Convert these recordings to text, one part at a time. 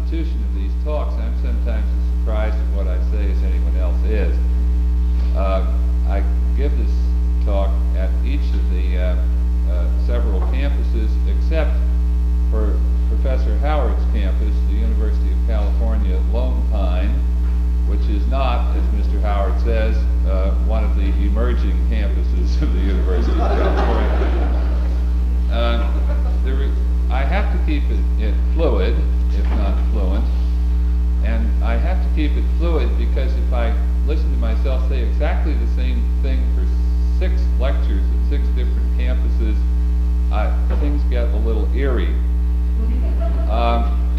constitution of these talks, I'm sometimes as surprised at what I say as anyone else is. I give this talk at each of the several campuses, except for Professor Howard's campus, the University of California at Lone Pine, which is not, as Mr. Howard says, one of the emerging campuses of the University of California. I have to keep it fluid, if not fluent, and I have to keep it fluid because if I listen to myself say exactly the same thing for 6 lectures at 6 different campuses, things get a little eerie.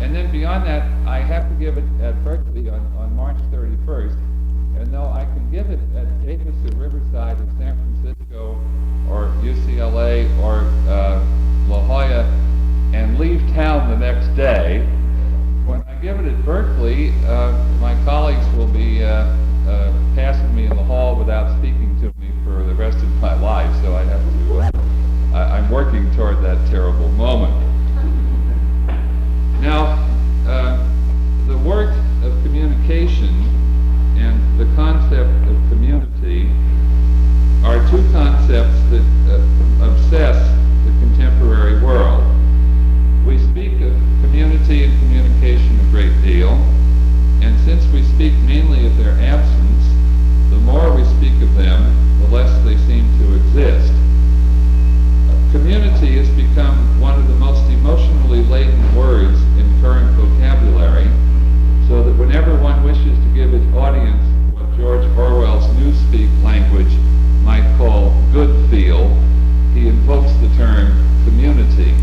And then beyond that, I have to give it at Berkeley on March 31st, and though I can give it at Davis or Riverside in San Francisco or UCLA or La Jolla and leave town the next day, when I give it at Berkeley, my colleagues will be passing me in the hall without speaking to me for the rest of my life, so I have to, I'm working toward that terrible moment. Now, the work of communication and the concept of community are 2 concepts that obsess the contemporary world. We speak of community and communication a great deal, and since we speak mainly of their absence, the more we speak of them, the less they seem to exist. Community has become one of the most emotionally laden words in current vocabulary, so that whenever one wishes to give its audience what George Orwell's Newspeak language might call good feel, he invokes the term community.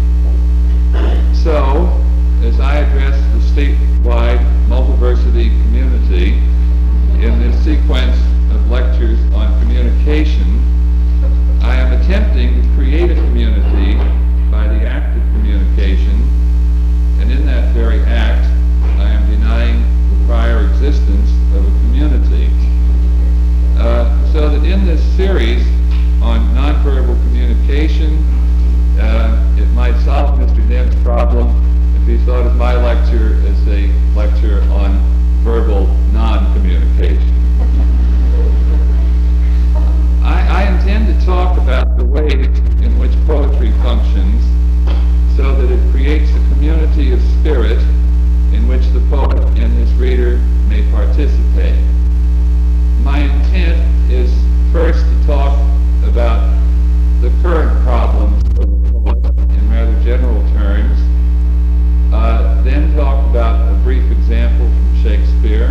So, as I address the statewide multiversity community in this sequence of lectures on communication, I am attempting to create a community by the act of communication, and in that very act, I am denying the prior existence of a community. So that in this series on nonverbal communication, it might solve Mr. Dent's problem if he thought of my lecture as a lecture on verbal non-communication. I intend to talk about the ways in which poetry functions so that it creates a community of spirit in which the poet and his reader may participate. My intent is first to talk about the current problems of the poet in rather general terms, then talk about a brief example from Shakespeare,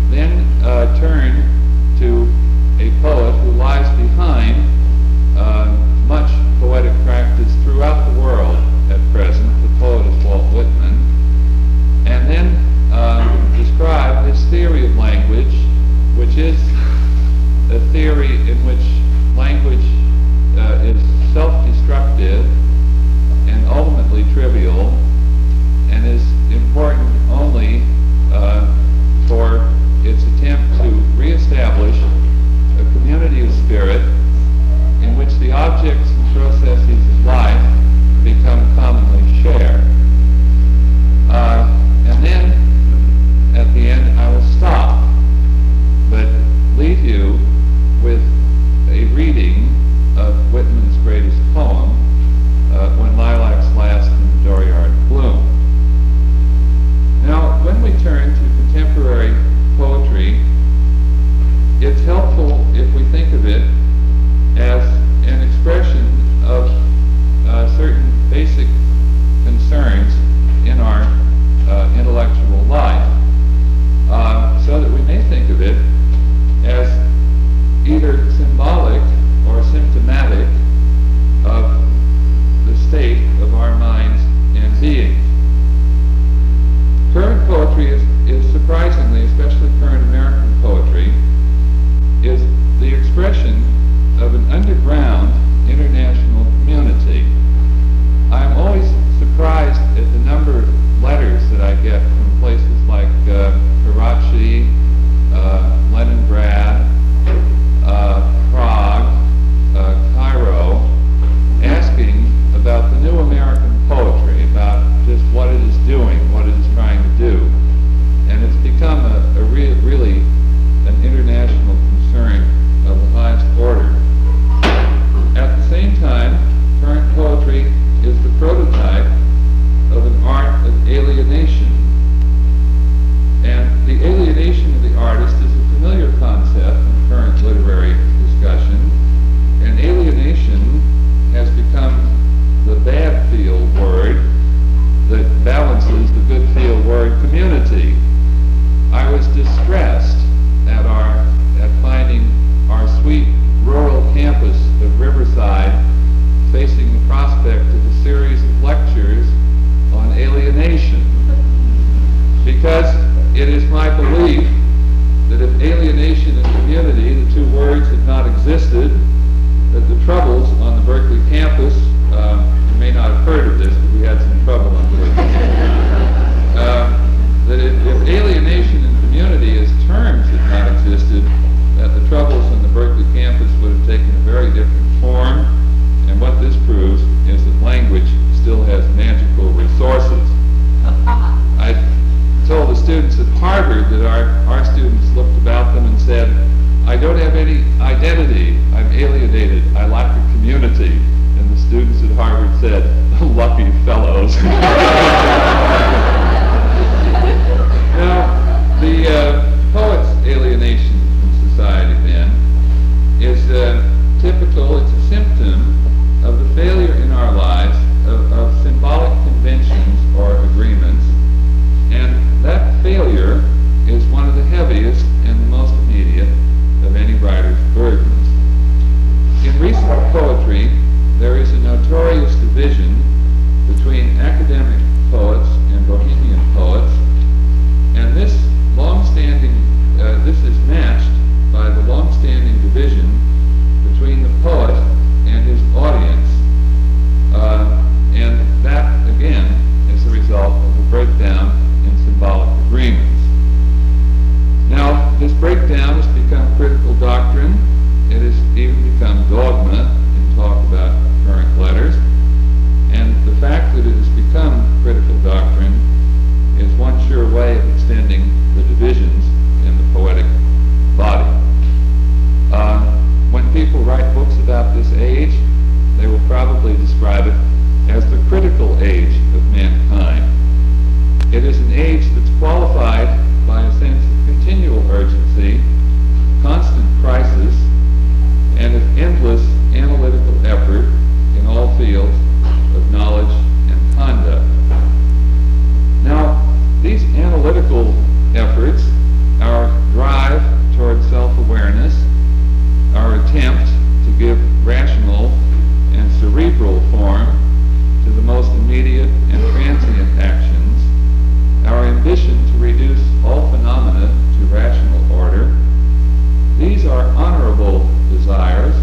then turn to a poet who lies behind much poetic practice throughout the world at present. The poet is Walt Whitman, and then describe his theory of language, which is a theory in which language is self-destructive and ultimately trivial, and is important only for its attempt to reestablish is doing, what it is trying to do. And it's become really an international concern of the highest order. At the same time, current poetry is the prototype of an art of alienation. And the alienation of the artist is a familiar concept in current literary discussion. And alienation has become the bad feel word that balances the good feel word community. I was distressed at finding our sweet rural campus of Riverside facing the prospect of a series of lectures on alienation, because it is my belief that if alienation and community, the two words, had not existed, that the troubles on the Berkeley campus, you may not have heard of this, but we had some trouble on the Berkeley campus, that if alienation and community as terms had not existed, that the troubles on the Berkeley campus would have taken a very different form. And what this proves is that language still has magical resources. I told the students at Harvard that our students looked about them and said, I don't have any identity, I'm alienated, I lack a community. And the students at Harvard said, lucky fellows. Now, the poet's alienation from society then is typical, it's a symptom of the failure in our lives of symbolic conventions or agreements. And that failure is one of the heaviest and the most immediate of any writer's burdens. In recent poetry, there is a notorious division between academic poets and bohemian poets, and this is matched by the long-standing division between the poet and his audience, and that, again, is the result of a breakdown in symbolic agreements. Now, this breakdown has become critical doctrine. It has even become dogma in talk about current letters. And the fact that it has become critical doctrine is one sure way of extending the divisions in the poetic body. When people write books about this age, they will probably describe it as the critical age of mankind. It is an age that's qualified by a sense of continual urgency, constant crisis, and of endless analytical effort in all fields of knowledge and conduct. Now, these analytical efforts, our drive toward self-awareness, our attempt to give rational and cerebral form to the most immediate and transient actions, our ambition to reduce all phenomena to rational order, these are honorable desires,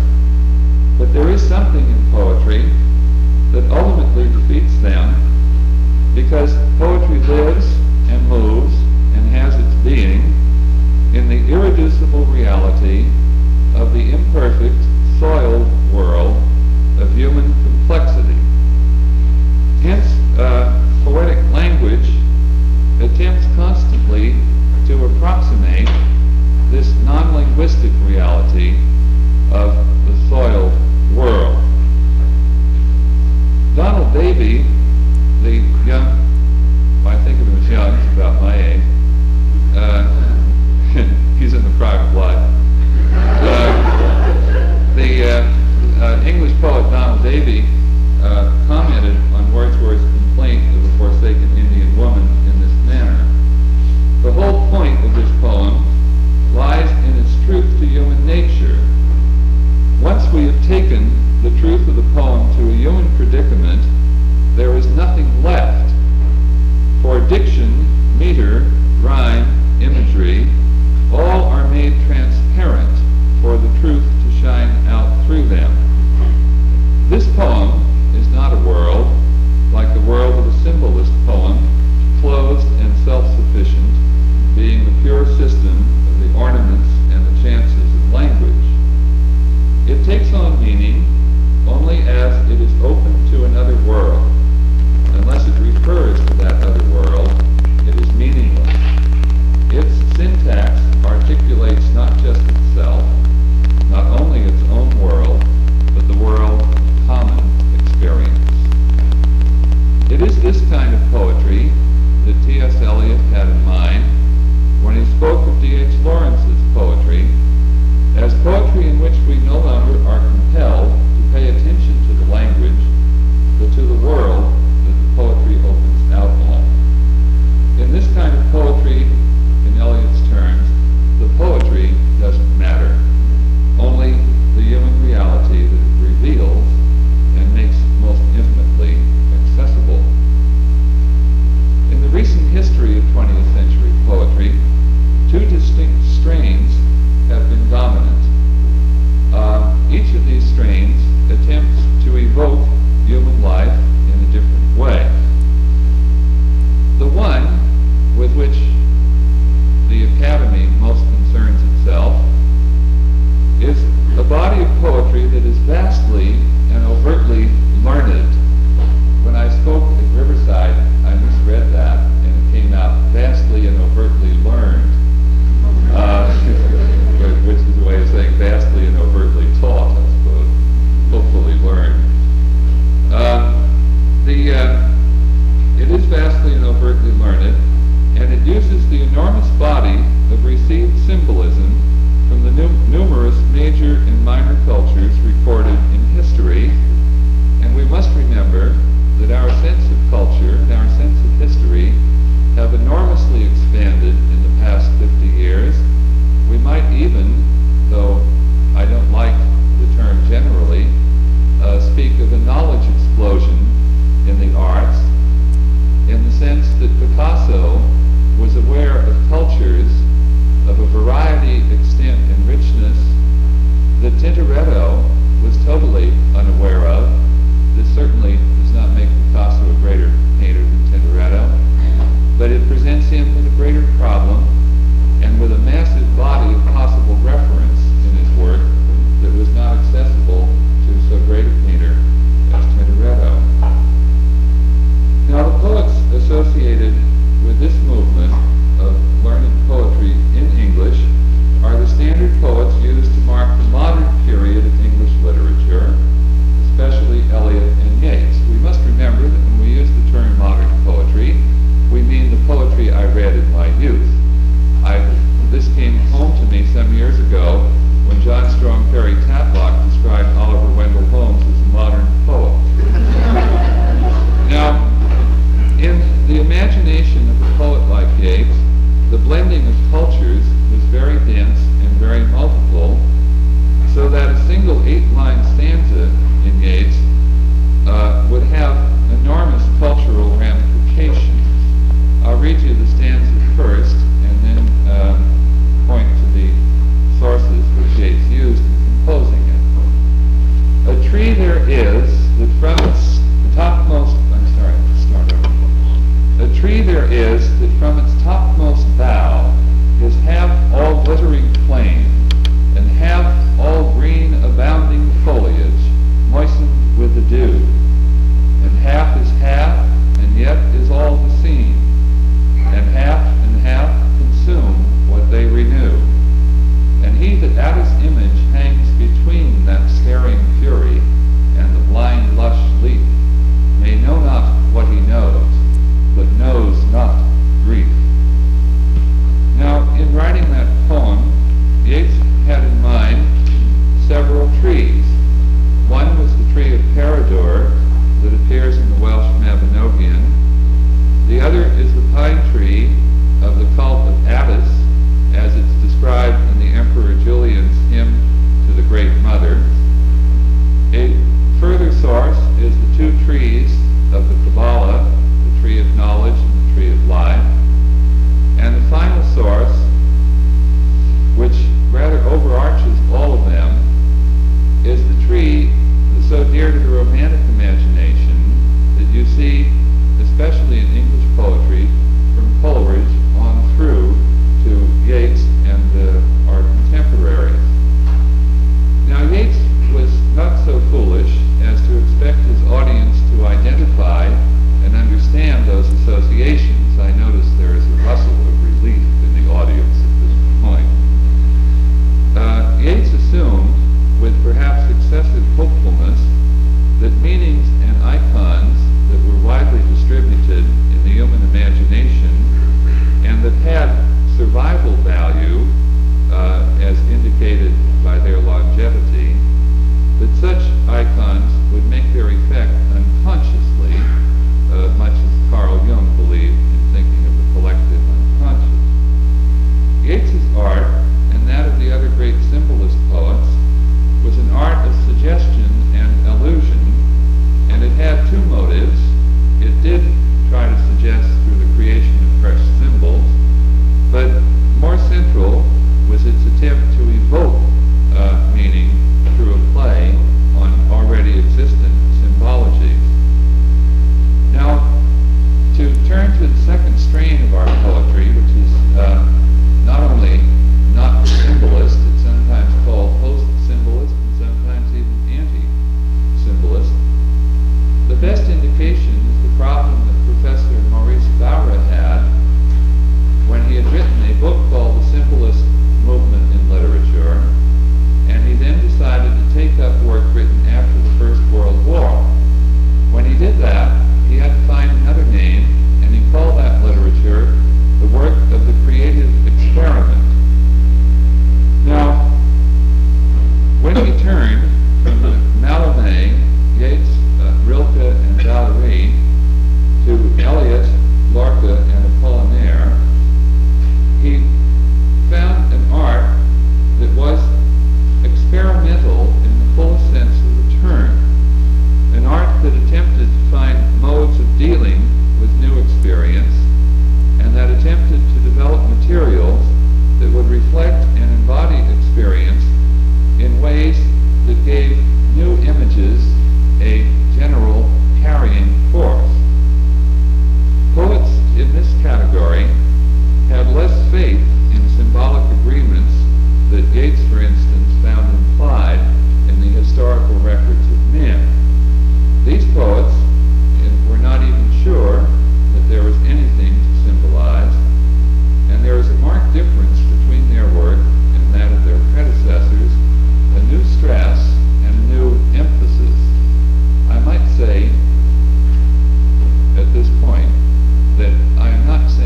but there is something in poetry that ultimately defeats them, because poetry lives and moves and has its being in the irreducible reality of the imperfect, soiled world of human complexity. Hence, poetic language attempts constantly to approximate this non-linguistic reality of the soiled world. Donald Davy, the young, well, I think of him as young, he's about my age, he's in the prime of life. The English poet Donald Davy commented on Wordsworth's complaint of a forsaken of poetry that T.S. Eliot had in mind when he spoke of D.H. Lawrence's poetry as poetry in which we no longer are compelled to pay attention to the language, but to the world that the poetry opens out on. In this kind of poetry, in Eliot's terms, the poetry doesn't matter, only the human reality that it reveals and makes most intimately accessible. In the recent history of 20th century poetry, two distinct strains have been dominant. Each of these strains attempts to evoke human life in a different way. The one with which the Academy most concerns itself is a body of poetry that is vastly and overtly learned. When I spoke at Riverside, I misread that, and it came out vastly and overtly learned, which is a way of saying vastly and overtly taught, I suppose, hopefully learned. It is vastly and overtly learned, and it uses the enormous body of received symbolism from the numerous major and minor cultures recorded in history. And we must remember that our sense of culture and our sense of history have enormously expanded in the past 50 years. We might even, though I don't like the term generally, speak of a knowledge explosion in the arts, in the sense that Picasso was aware of cultures of a variety, extent, and richness that Tintoretto was totally unaware of. This certainly does not make Picasso a greater painter than Tintoretto, but it presents him with a greater problem and with a massive body of possible reference in his work that was not accessible to so great a painter as Tintoretto. Now, the poets associated with this movement of learned poetry in English are the standard poets used to mark the modern period of English literature, especially Eliot and Yeats. We must remember that when we use the term modern poetry, we mean the poetry I read in my youth. This came home to me some years ago when John Strong Perry Tatlock described Oliver Wendell Holmes as a modern poet. Now, in the imagination of a poet like Yeats, the blending of cultures was very dense and very multiple, so that a single 8-line stanza in Yeats would have enormous cultural ramifications. I'll read you the stanza first, and then point to the sources which Yeats used in composing it. A tree there is that from its topmost, A tree there is that from its topmost bough is half all glittering flame, and half all green abounding foliage, moistened with the dew. And half is half, and yet is all the scene, and half consume what they renew. And he that at his image hangs between that staring fury and the blind lush leaf may know not what he knows, but knows not grief. Now, in writing that poem, Yeats had in mind several trees. One was the tree of Peridor that appears in the Welsh Mabinogion. The other is the pine tree of the cult of Attis, as it's described in the Emperor Julian's hymn to the Great Mother. A further source is the two trees of the Kabbalah, the tree of knowledge and the tree of life. And the final source, which rather overarches all of them, is the tree that's so dear to the romantic imagination that you see, especially in English poetry, from Coleridge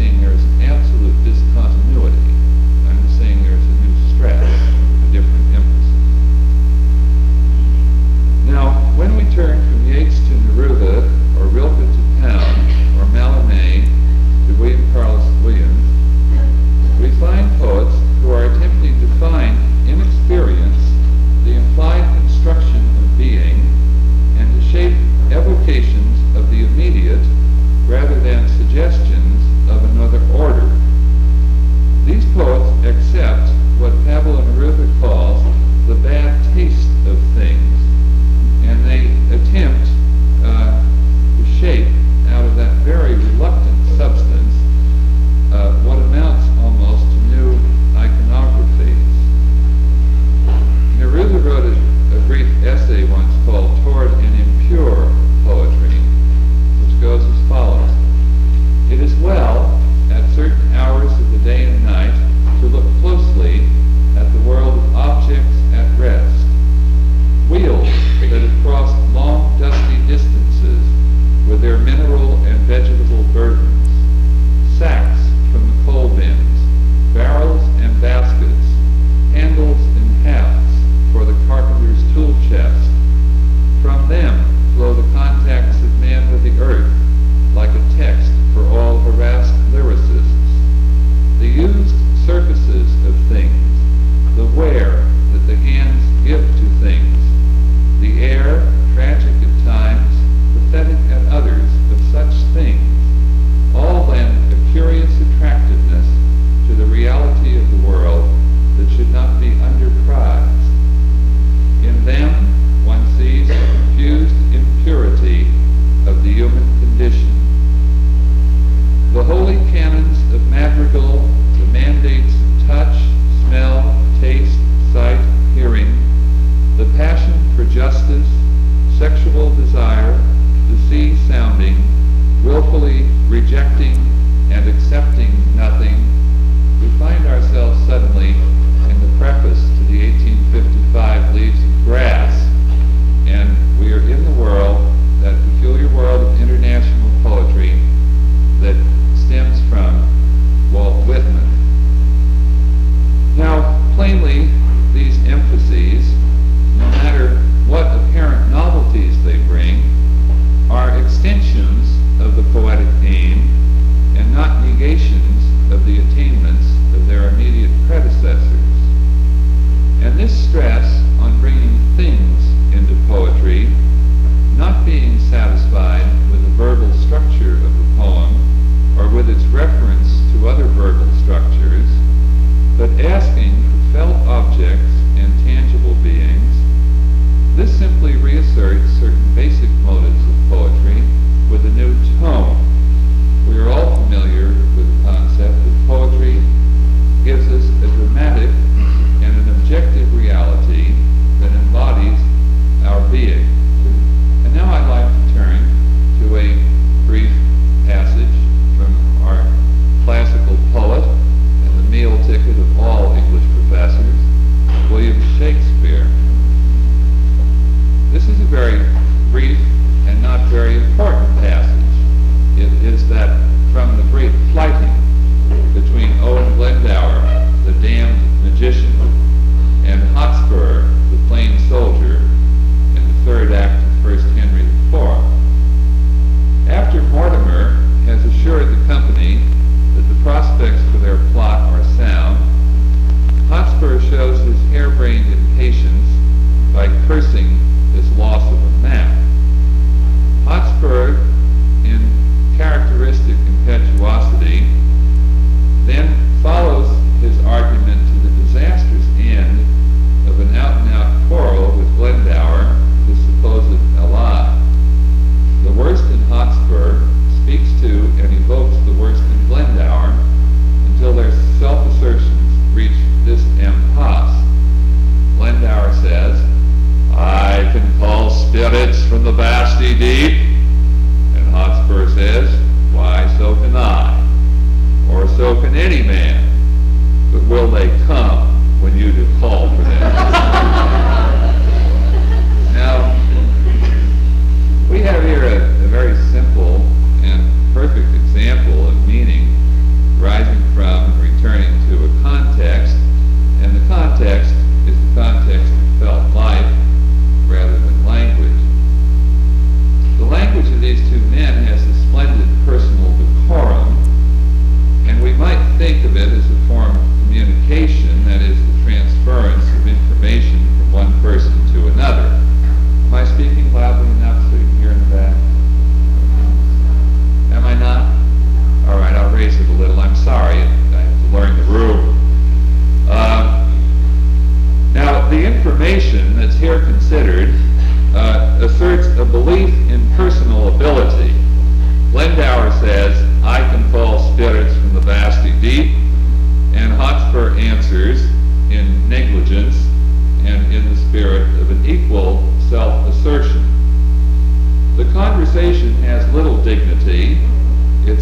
saying there is an absolute discontinuity. I'm just saying there is a new stress, a different emphasis. Now, when we turn from Yeats to Neruda, or Rilke to Pound, or Mallarmé to William Carlos Williams, we find poets who are attempting to find in experience the implied construction of being and to shape evocations of the immediate rather than suggestions of another order.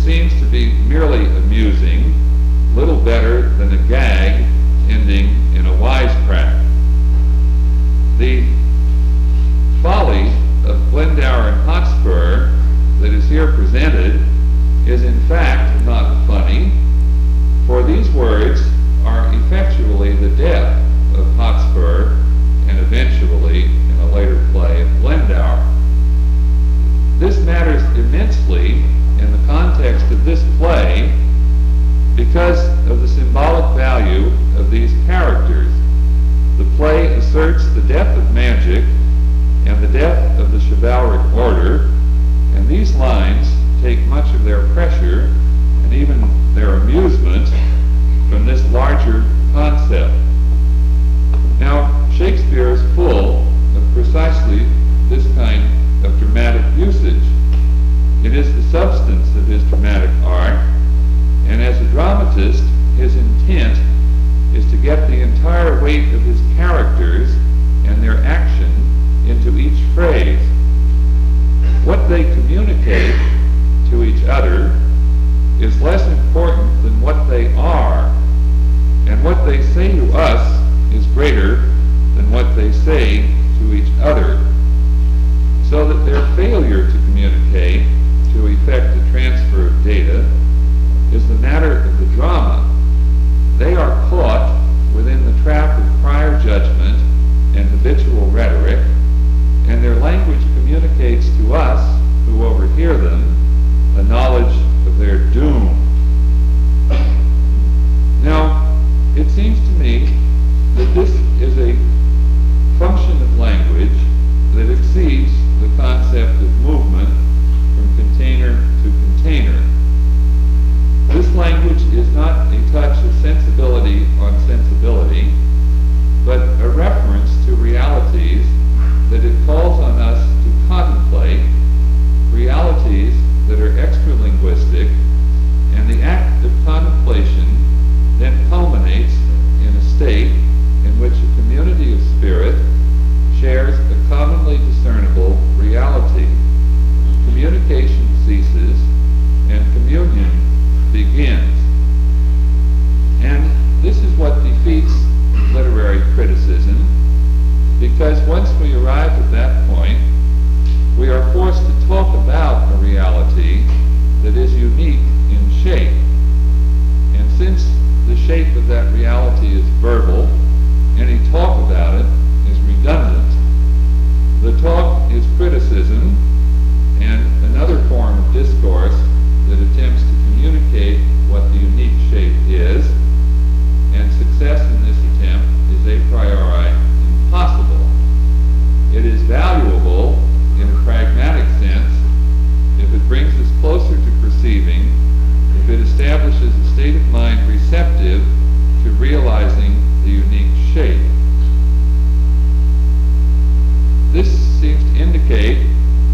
seems to be merely amusing, little better than a gag ending in a wisecrack. The folly of Glendower and Hotspur that is here presented is in fact not funny, for these words are effectually the death of Hotspur and eventually, in a later play, of Glendower. This matters immensely in the context of this play because of the symbolic value of these characters. The play asserts the death of magic and the death of the chivalric order, and these lines take much of their pressure and even their amusement from this larger concept. Now, Shakespeare is full of precisely this kind of dramatic usage. It is the substance of his dramatic art, and as a dramatist, his intent is to get the entire weight of his characters and their action into each phrase. What they communicate to each other is less important than what they are, and what they say to us is greater than what they say to each other, so that their failure to communicate to effect a transfer of data is the matter of the drama. They are caught within the trap of prior judgment and habitual rhetoric, and their language communicates to us, who overhear them, a knowledge of their doom. Now, it seems to me that this is a function of language that exceeds the concept of movement from container to container. This language is not a touch of sensibility on sensibility, but a reference to realities that it calls on us to contemplate, realities that are extra-linguistic, and the act of contemplation then culminates in a state in which a community of spirit shares a commonly discernible reality. Communication ceases and communion begins. And this is what defeats literary criticism, because once we arrive at that point, we are forced to talk about a reality that is unique in shape. And since the shape of that reality is verbal, any talk about it is redundant. The talk is criticism and another form of discourse that attempts to communicate what the unique shape is, and success in this attempt is a priori impossible. It is valuable in a pragmatic sense if it brings us closer to perceiving, if it establishes a state of mind receptive to realizing the unique shape. This seems to indicate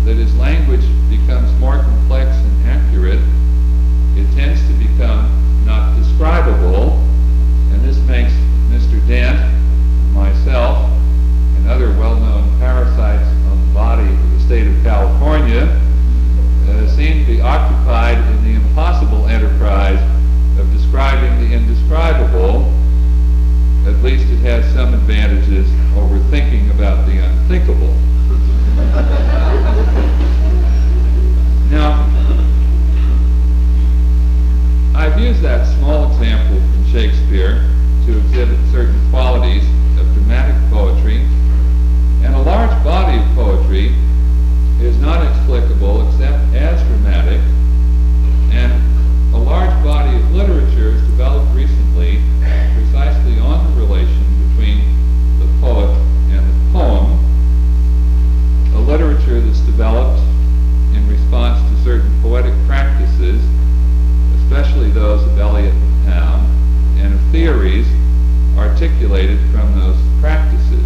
that as language becomes more complex and accurate, it tends to become not describable, and this makes Mr. Dent, myself, and other well-known parasites on the body of the state of California seem to be occupied in the impossible enterprise of describing the indescribable. At least it has some advantages over thinking about the unthinkable. Now, I've used that small example from Shakespeare to exhibit certain qualities of dramatic poetry, and a large body of poetry is not explicable except as dramatic, and a large body of literature is developed recently precisely on the relation between the poet and the poem, a literature that's developed in response to certain poetic practices, especially those of Eliot and Pound, and of theories articulated from those practices.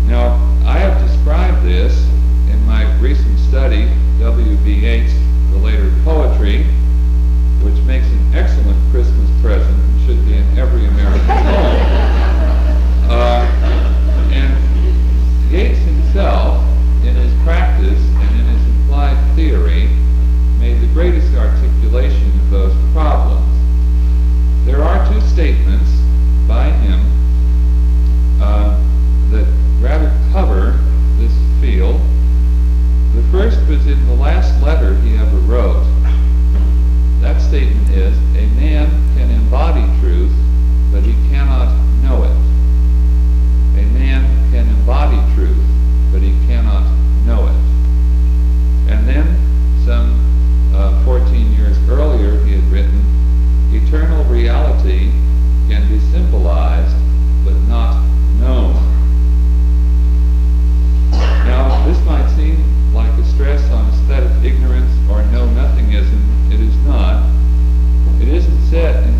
Now, I have described this in my recent study, W.B. Yeats' The Later Poetry, which makes an excellent Christmas present and should be in every American home. And Yeats himself, in his practice and in his implied theory, made the greatest articulation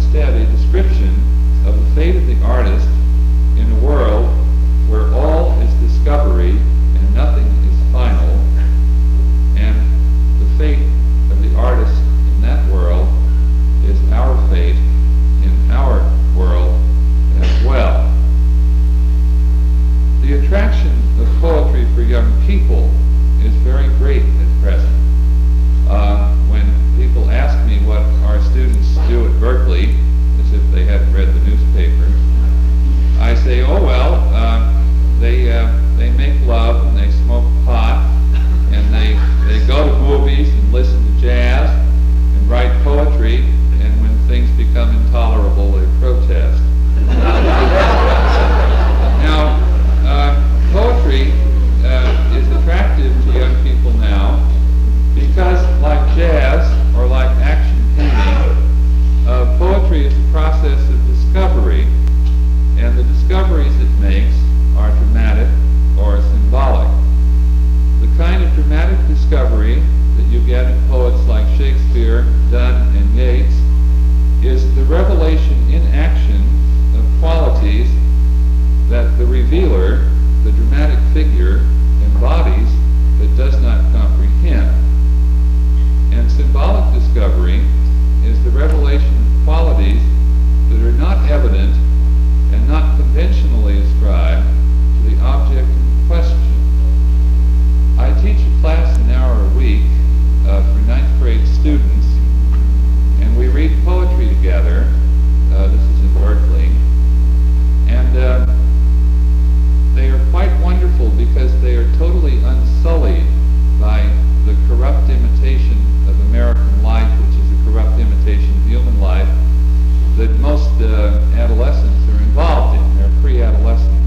instead a description of the fate of the artist in a world where all is discovery and nothing is final, and the fate of the artist in that world is our fate in our world as well. The attraction of poetry for young people is very great at present. When people ask me what our students do at Berkeley, as if they hadn't read the newspaper, I say, oh well, they make love and they smoke pot and they go to movies and listen to jazz and write poetry, and when things become intolerable, they protest. Now, poetry is attractive to young people now because, like jazz or like action painting, poetry is a process of discovery, and the discoveries it makes are dramatic or symbolic. The kind of dramatic discovery that you get in poets like Shakespeare, Donne, and Yeats is the revelation in action of qualities that the revealer, the dramatic figure, embodies but does not comprehend. And symbolic discovery is the revelation of qualities that are not evident and not conventionally ascribed to the object in question. I teach a class an hour a week for 9th grade students, and we read poetry together. This is in Berkeley. And they are quite wonderful because they are totally unsullied by the corrupt imitation of American life, which is a corrupt imitation of human life that most adolescents are involved in. They're pre-adolescent.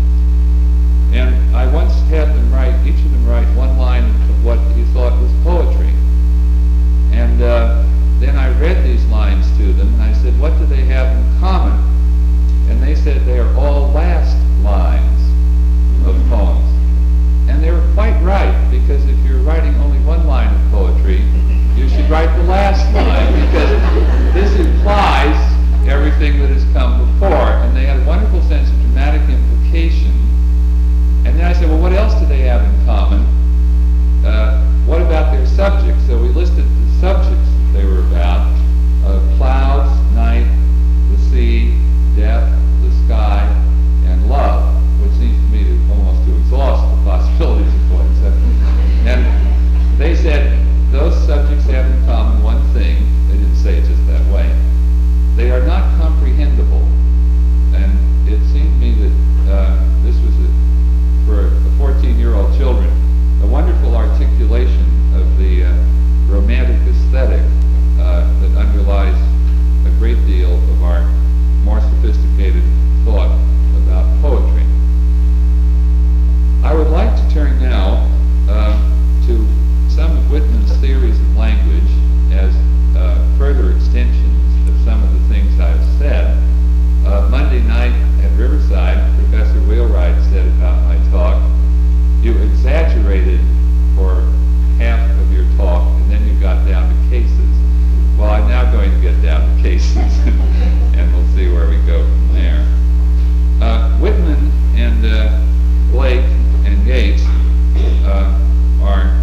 And I once had them write, each of them write one line of what he thought was poetry. And then I read these lines to them, and I said, what do they have in common? And they said they are all last lines of poems. And they were quite right, because if you're writing only one line of poetry, you should write the last line, because this implies everything that has come before. And they had a wonderful sense of dramatic implication. And then I said, well, what else do they have in common? What about their subjects? So we listed the subjects that they were about: clouds, night, the sea, death, the sky, and love, which seems to me to almost to exhaust the possibilities of poems. And they said those subjects have in common one thing. They didn't say it just that way. They are not comprehensible. And it seemed to me that this was, for 14-year-old children, a wonderful articulation of the romantic aesthetic that underlies a great deal of our more sophisticated thought about poetry. I would like to turn now to some of Whitman's theories of language as further extensions of some of the things I've said. Monday night at Riverside, Professor Wheelwright said about my talk, you exaggerated for half of your talk and then you got down to cases. Well, I'm now going to get down to cases and we'll see where we go from there. Whitman and Blake and Yeats are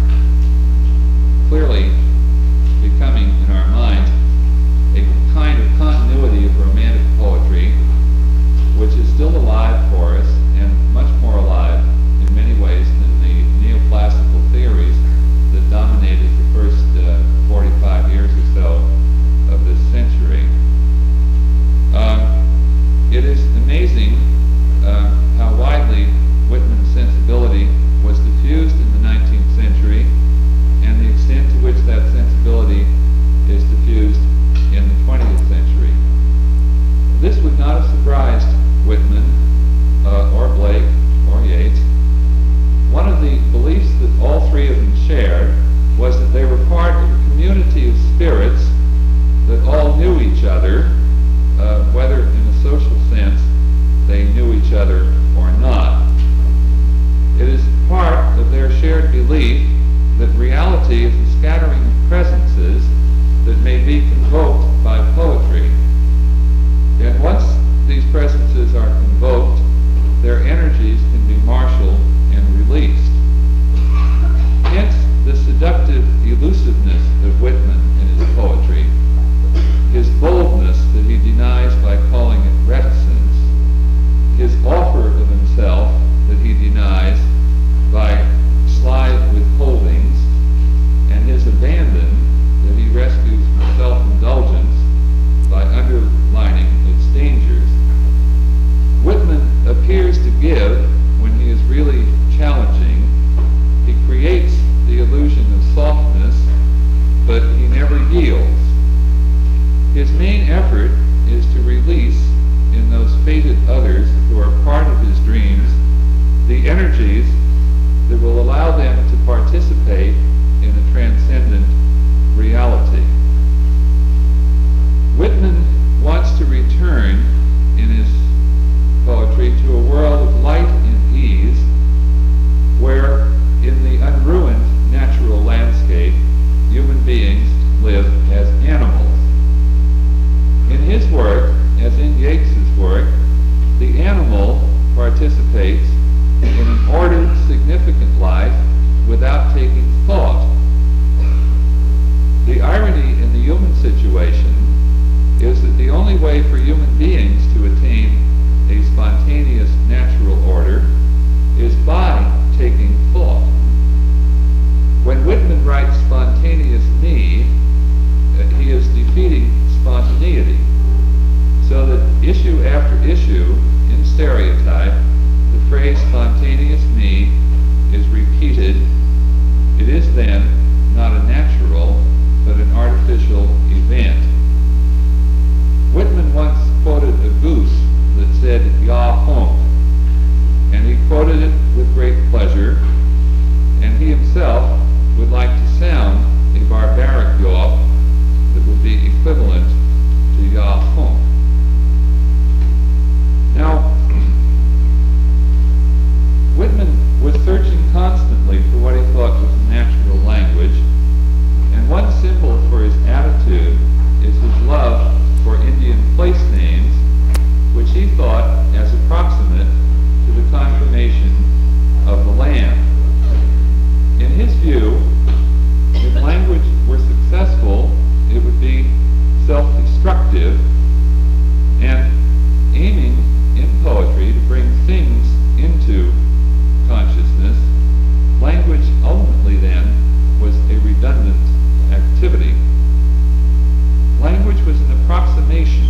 clearly becoming, in our minds, a kind of continuity of romantic poetry which is still alive for us, and much more alive in many ways than the neoclassical theories that dominated the first 45 years or so of this century. It is amazing how widely Whitman's sensibility was diffused in the 19th century, and the extent to which that sensibility is diffused in the 20th century. This would not have surprised Whitman or Blake or Yeats. One of the beliefs that all three of them shared was that they were part of a community of spirits that all knew each other, whether in a social sense they knew each other or not. It is part of their shared belief that reality is a scattering of presences that may be convoked by poetry. His main effort is to release in those fated others who are part of his dreams the energies that will allow them to participate in a transcendent reality. Whitman wants to return in his poetry to a world of light and ease, where in the unruined natural landscape human beings live as animals. In his work, as in Yeats's work, the animal participates in an ordered, significant life without taking thought. The irony in the human situation is that the only way for human beings to attain a spontaneous natural order is by taking thought. When Whitman writes spontaneous me, he is defeating spontaneity, so that issue after issue in stereotype, the phrase spontaneous me is repeated. It is then not a natural, but an artificial event. Whitman once quoted a goose that said, "Yah honk," and he quoted it with great pleasure, and he himself would like to sound a barbaric yaw that would be equivalent to Yah honk. Now, Whitman was searching constantly for what he thought was a natural language, and one symbol for his attitude is his love for Indian place names, which he thought as approximate to the confirmation of the land. In his view, if language were successful, it would be self-destructive, and aiming in poetry to bring things into consciousness, language ultimately then was a redundant activity. Language was an approximation.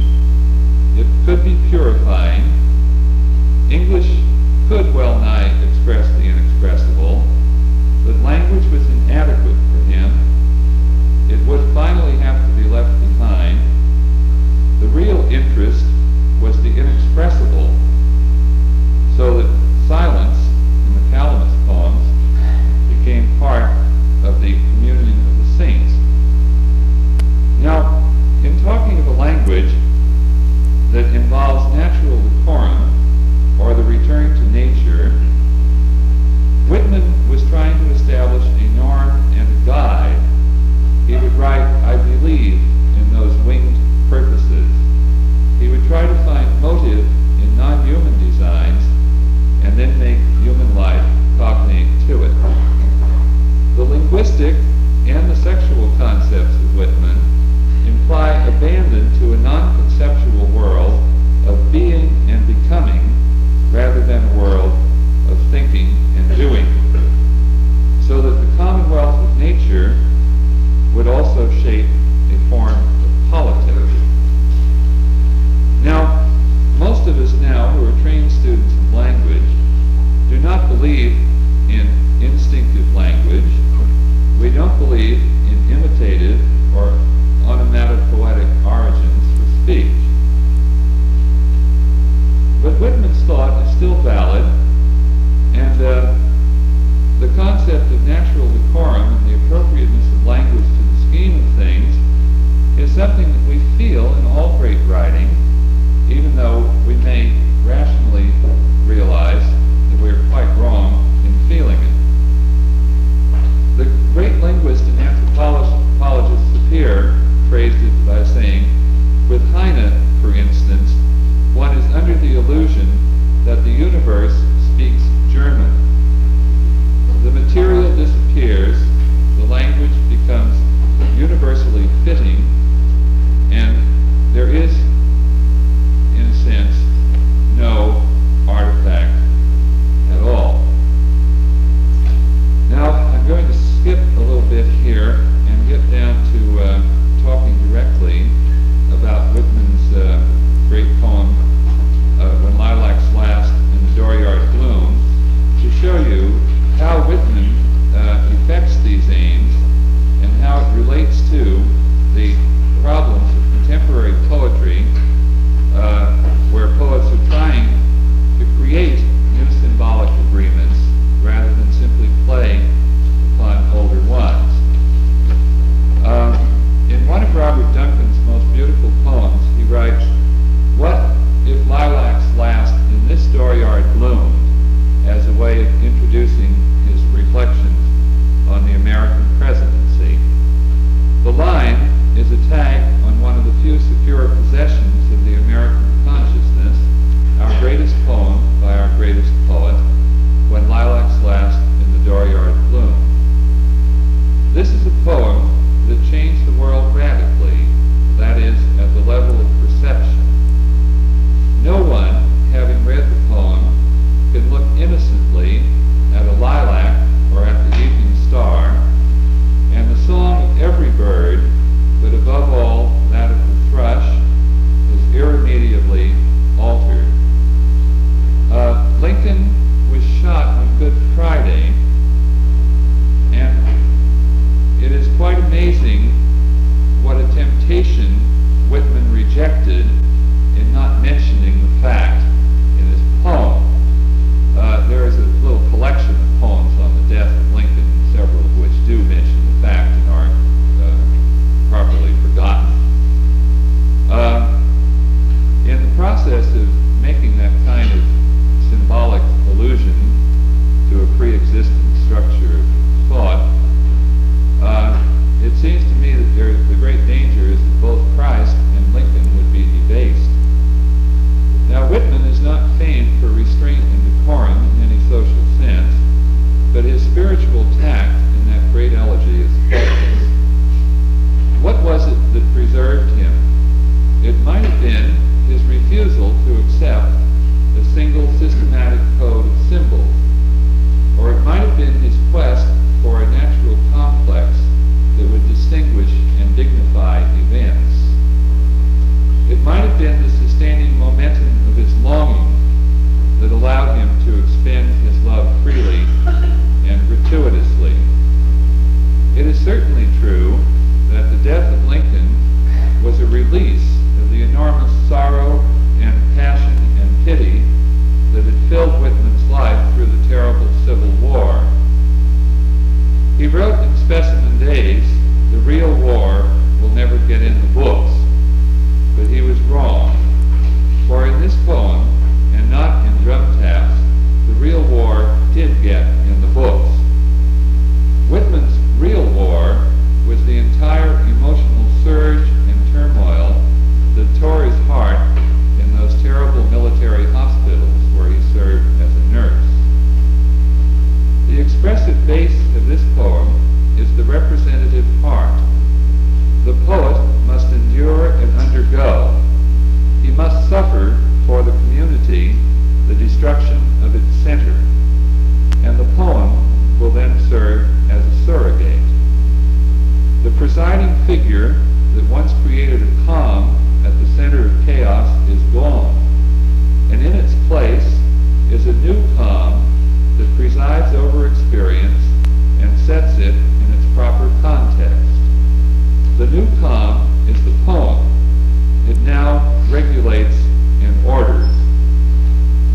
It could be purifying. English could well nigh express the inexpressible, but language was inadequate for him. It would finally have to be left behind. The real interest was the inexpressible, so that silence in the Calamus poems became part of the communion of the saints. Now, in talking of a language that involves natural decorum, or the return to nature, Whitman was trying to establish a norm and a guide. He would write, "I believe in those winged purposes." He would try to find motive in non-human designs, and then make human life cognate to it. The linguistic and the sexual concepts of Whitman imply abandon to a non-conceptual world of being and becoming, rather than a world of thinking and doing, so that the commonwealth of nature would also shape a form of politics. Now, most of us now who are trained students of language do not believe in instinctive language. We don't believe in imitative or onomatopoetic origins for speech. But Whitman's thought is still valid, and the concept of natural decorum and the appropriateness of language to the scheme of things is something that we feel in all great writing, even though we may rationally realize that we are quite wrong in feeling it. The great linguist and anthropologist Sapir phrased it by saying, with Heine, for instance, one is under the illusion that the universe speaks German. The material disappears, the language becomes universally fitting, and there is, in a sense, no artifact at all. Now, I'm going to skip a little bit here and get down to talking directly about Whitman's great poem, When Lilacs Last and the Dooryard Bloom, to show you how Whitman effects these aims and how it relates to the problems of contemporary rejected in not mentioning the fact in his poem. There is a little collection of poems on the death of Lincoln, several of which do mention the fact and aren't properly forgotten. In the process of making that kind of symbolic allusion to a pre-existing structure of thought, it seems to me that the great danger is that both Christ and Lincoln would be debased. Now, Whitman is not famed for restraint and decorum in any social sense, but his spiritual tact in that great elegy is faultless. What was it that preserved him? It might have been his refusal to accept a single systematic code of symbols, or it might have been his quest for a natural complex that would distinguish and dignify events. It might have been the sustaining momentum of his longing that allowed him to expend his love freely and gratuitously. It is certainly true that the death of Lincoln was a release of the enormous sorrow and passion and pity that had filled Whitman's life through the terrible Civil War. He wrote in Specimen Days, "The real war will never get in the books," but he was wrong. For in this poem, and not in Drum Taps, the real war did get in the books. Whitman's real war was the entire emotional surge and turmoil that tore his heart in those terrible military hospitals where he served as a nurse. The expressive base of this poem is the representative heart. The poet must endure and undergo. He must suffer for the community the destruction of its center, and the poem will then serve as a surrogate. The presiding figure that once created a calm at the center of chaos is gone, and in its place is a new calm that presides over experience and sets it in its proper context. The new calm is the poem. It now regulates and orders.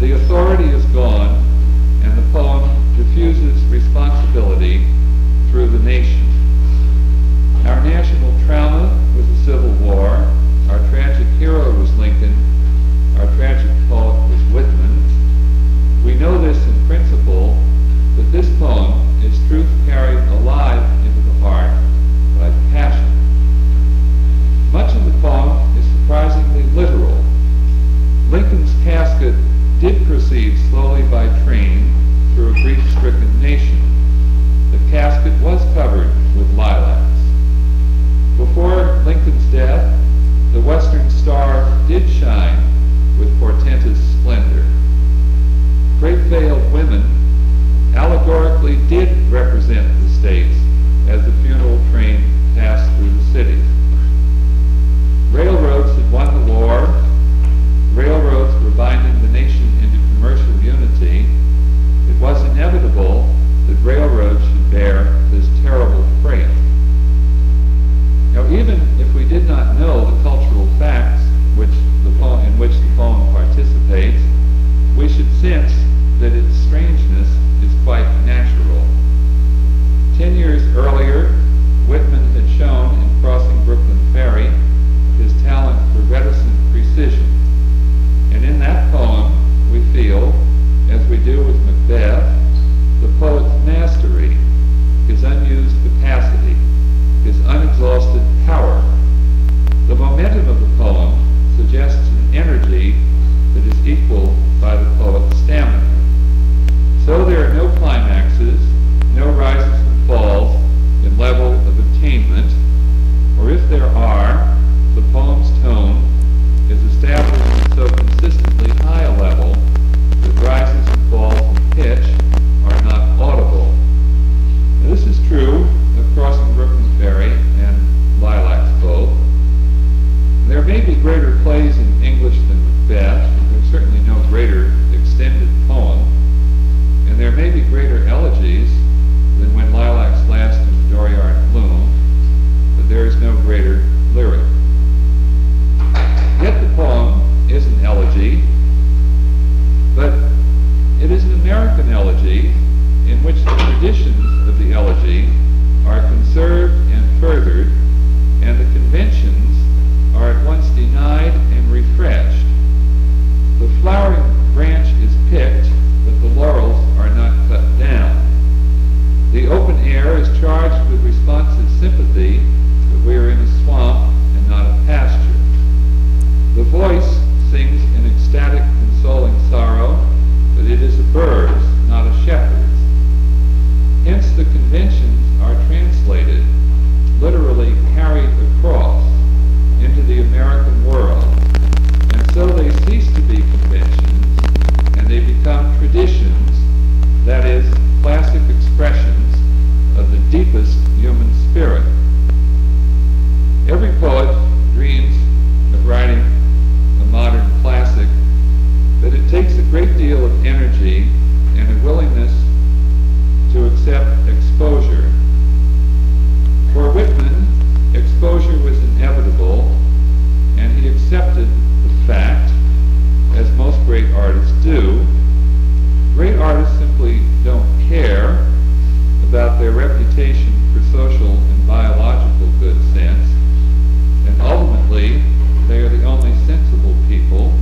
The authority is gone, and the poem diffuses responsibility through the nation. Our national trauma was the Civil War. Our tragic hero was Lincoln. Our tragic poet was Whitman. We know this in principle, but this poem is truth carried alive into the heart by passion. Much of the poem is surprisingly literal. Lincoln's casket did proceed slowly by train through a grief-stricken nation. The casket was covered with lilacs. Before Lincoln's death, the Western Star did shine with portentous splendor. Crepe-veiled women allegorically did represent the states as the funeral train passed through the cities. Railroads had won the war. Railroads were binding the nation into commercial unity. It was inevitable that railroads should bear this terrible freight. Now, even if we did not know the cultural facts in which the poem participates, we should sense that its strangeness is quite natural. 10 years earlier, Whitman had shown in Crossing Brooklyn Ferry his talent for reticent precision. And in that poem, we feel, as we do with Macbeth, the poet's mastery, his unused capacity, his unexhausted power. The momentum of the poem suggests an energy that is equaled by the poet's stamina. So there are no climaxes, no rises and falls in level of attainment, or if there are, the poem's tone is established at so consistently high a level that rises and falls in pitch are not audible. Now, this is true of Crossing Brooklyn Ferry and Lilacs both. There may be greater plays in English than Macbeth, and there's certainly no greater extended poem, and there may be greater elegies than When Lilacs Last in the Dooryard Bloom, but there is no greater lyric. refreshed. The flowering branch is picked, but the laurels are not cut down. The open air is charged with responsive sympathy that we are in a swamp and not a pasture. The voice sings in ecstatic, consoling sorrow, but it is a bird's, not a shepherd's. Hence the conventions are translated, literally carried across, into the American world, and so they cease to be conventions, and they become traditions, that is, classic expressions of the deepest human spirit. Every poet dreams of writing a modern classic, but it takes a great deal of energy and a willingness to accept exposure. For Whitman, exposure was inevitable, and he accepted the fact, as most great artists do. Great artists simply don't care about their reputation for social and biological good sense, and ultimately, they are the only sensible people.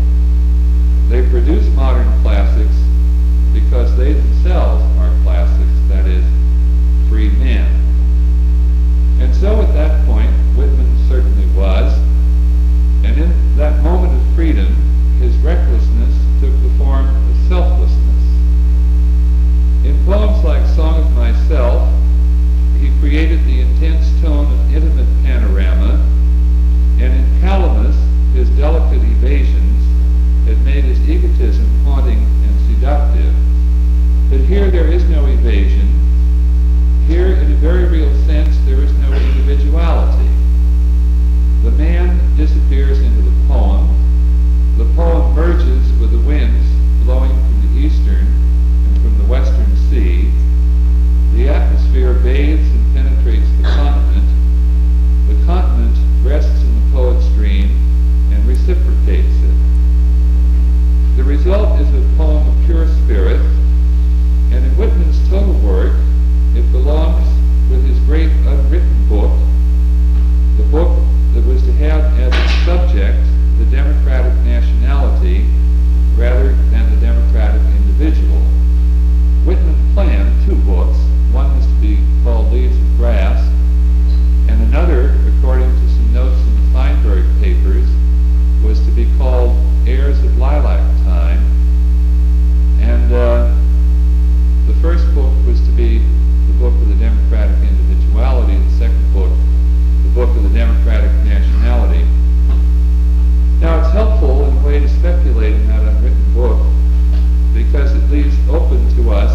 They produce modern classics because they themselves are classics, that is, free men. And so at that point, Whitman certainly was, and in that moment of freedom, his recklessness took the form of selflessness. In poems like Song of Myself, he created the intense tone of intimate panorama, and in Calamus, his delicate evasions had made his egotism haunting and seductive. But here there is no evasion. Here, in a very real sense, there is no individuality. The man disappears into the poem. The poem merges with the winds blowing from the eastern and from the western sea. The atmosphere bathes and penetrates the continent. The continent rests in the poet's dream and reciprocates it. The result is a poem of pure spirit, and in Whitman's total work, it belongs with his great unwritten book, the book that was to have as its subject the democratic nationality rather than the democratic individual. Whitman planned two books. One was to be called Leaves of Grass, and another, according to some notes in the Feinberg papers, was to be called Heirs of Lilac Time. And the first book was to be the book of the democratic individuality, the second book, the book of the democratic nationality. Now it's helpful in a way to speculate in that unwritten book because it leaves open to us